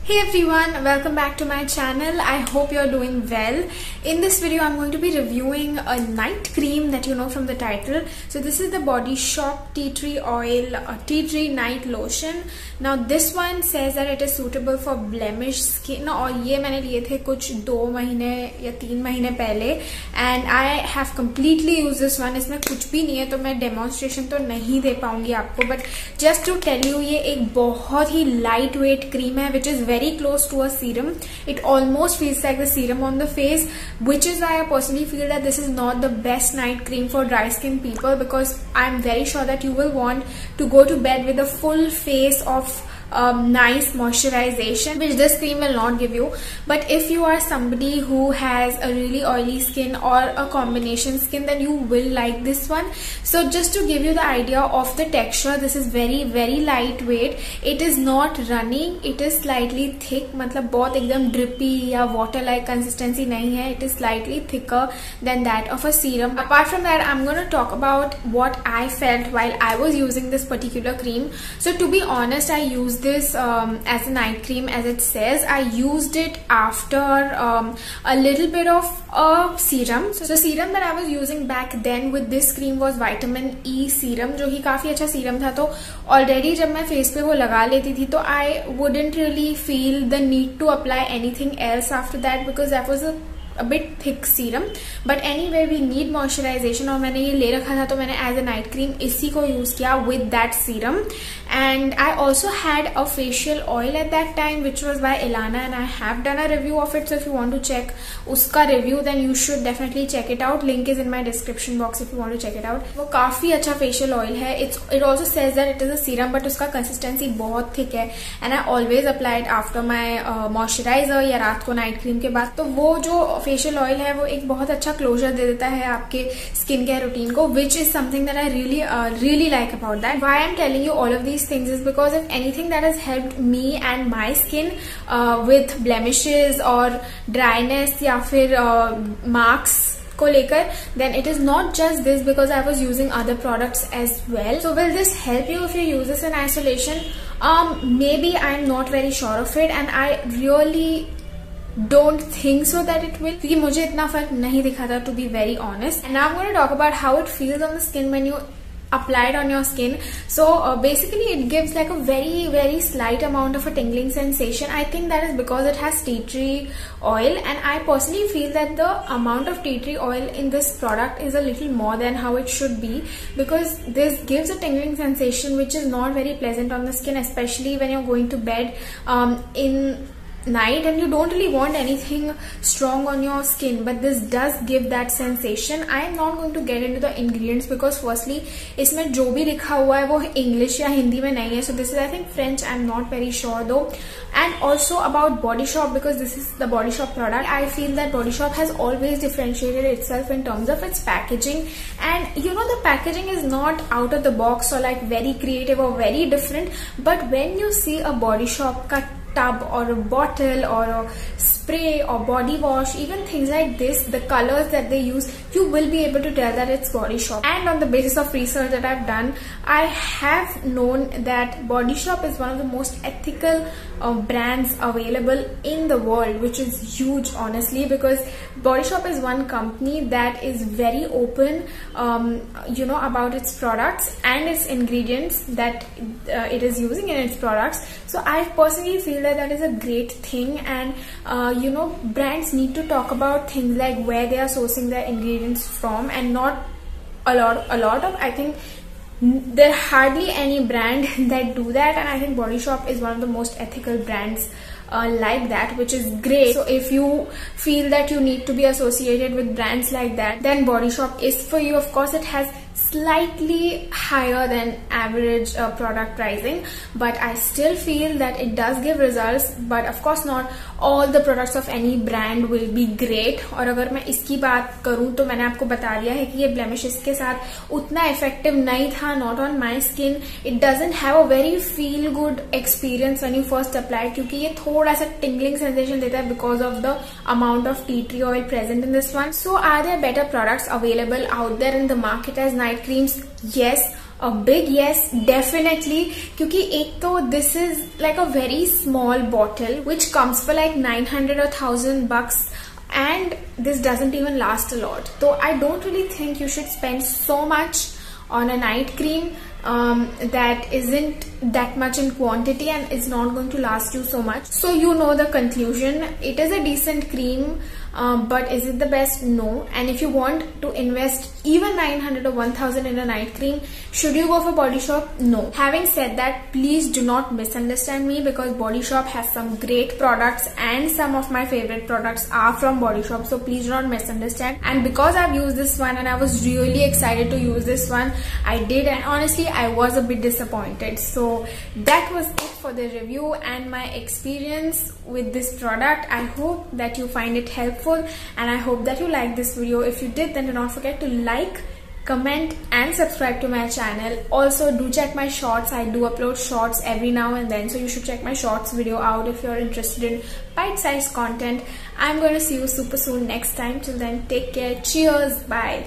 Hey everyone, welcome back to my channel. I hope you're doing well. In this video, I'm going to be reviewing a night cream that you know from the title. So this is the Body Shop Tea Tree Oil Tea Tree Night Lotion. Now this one says that it is suitable for blemished skin और ये मैंने लिए थे कुछ 2 महीने या 3 महीने पहले and I have completely used this one. इसमें कुछ भी नहीं है तो मैं demonstration तो नहीं दे पाऊंगी आपको, but just to tell you ये एक बहुत ही light weight cream है which is very close to a serum. It almost feels like the serum on the face, which is why I personally feel that this is not the best night cream for dry skin people, because I'm very sure that you will want to go to bed with a full face of nice moisturization, which this cream will not give you. But if you are somebody who has a really oily skin or a combination skin, then you will like this one. So just to give you the idea of the texture, this is very lightweight. It is not runny, it is slightly thick, मतलब बहुत एकदम drippy या water like consistency नहीं है. It is slightly thicker than that of a serum. Apart from that, I'm going to talk about what I felt while I was using this particular cream. So to be honest, I used this as a night cream, as it says. I used it after a little bit of a serum. So the serum that I was using back then with this cream was vitamin E serum, जो कि काफी अच्छा serum था. तो already जब मैं face पे वो लगा लेती थी तो I wouldn't really feel the need to apply anything else after that, because that was a bit thick serum. But anyway, we need moisturization और मैंने ये ले रखा था तो मैंने as a night cream इसी को use किया with that serum. And I also had a facial oil at that time which was by Ilana, and I have done a review of it. So if you want to check उसका review, then you should definitely check it out. Link is in my description box if you want to check it out. वो काफी अच्छा facial oil है. It also says that it is a serum, but उसका consistency बहुत thick है. And I always apply it after my moisturizer या रात को night cream के बाद. तो वो जो फेशियल ऑयल है वो एक बहुत अच्छा क्लोजर दे देता है आपके स्किन केयर रूटीन को, which is something that I really like about that. Why I am telling you all of these things is because if anything that has helped me and my skin with blemishes और dryness या फिर marks को लेकर, then it is not just this, because I was using other products as well. So will this help you if you use this in isolation? Maybe I'm not very sure of it, and I really don't think so that it will, क्योंकि मुझे इतना फर्क नहीं दिखा था, to be very honest. And now I'm going to talk about how it feels on the skin when you apply it on your skin. So basically it gives like a very slight amount of a tingling sensation. I think that is because it has tea tree oil, and I personally feel that the amount of tea tree oil in this product is a little more than how it should be, because this gives a tingling sensation which is not very pleasant on the skin, especially when you're going to bed in night and you don't really want anything strong on your skin, but this does give that sensation. I am not going to get into the ingredients because firstly इसमें जो भी लिखा हुआ है वो English या हिंदी में नहीं है. So this is I think French, I'm not very sure though. And also about Body Shop, because this is the Body Shop product, I feel that Body Shop has always differentiated itself in terms of its packaging. And you know, the packaging is not out of the box or like very creative or very different, but when you see a Body Shop का tub or a bottle or a spray or body wash, even things like this, the colors that they use, you will be able to tell that it's Body Shop. And on the basis of research that I've done, I have known that Body Shop is one of the most ethical brands available in the world, which is huge honestly, because Body Shop is one company that is very open you know, about its products and its ingredients that it is using in its products. So I personally feel that is a great thing. And you know, brands need to talk about things like where they are sourcing their ingredients from, and not a lot of, I think there are hardly any brand that do that, and I think Body Shop is one of the most ethical brands like that, which is great. So if you feel that you need to be associated with brands like that, then Body Shop is for you. Of course, it has slightly higher than average product pricing, but I still feel that it does give results. But of course not all the products of any brand will be great. और अगर मैं इसकी बात करूँ तो मैंने आपको बता दिया है कि ये blemishes के साथ उतना effective नहीं था, not on my skin. It doesn't have a very feel good experience when you first apply it, क्योंकि ये थोड़ा सा tingling sensation देता है because of the amount of tea tree oil present in this one. So are there better products available out there in the market as night creams? Yes. a big yes, definitely. क्योंकि एक तो this is like a very small bottle which comes for like 900 or 1000 bucks, and this doesn't even last a lot. So I don't really think you should spend so much on a night cream that isn't that much in quantity and is not going to last you so much. So you know the conclusion. It is a decent cream, but is it the best? No. And if you want to invest even 900 or 1000 in a night cream, should you go for Body Shop? No. Having said that, please do not misunderstand me, because Body Shop has some great products and some of my favorite products are from Body Shop. So please do not misunderstand. And because I've used this one and I was really excited to use this one, I did, and honestly I was a bit disappointed. So that was it for the review and my experience with this product. I hope that you find it helpful, and I hope that you like this video. If you did, then do not forget to like, comment and subscribe to my channel. Also do check my shorts. I do upload shorts every now and then, so you should check my shorts video out if you're interested in bite-sized content. I'm going to see you super soon next time. Till then, take care. Cheers. Bye.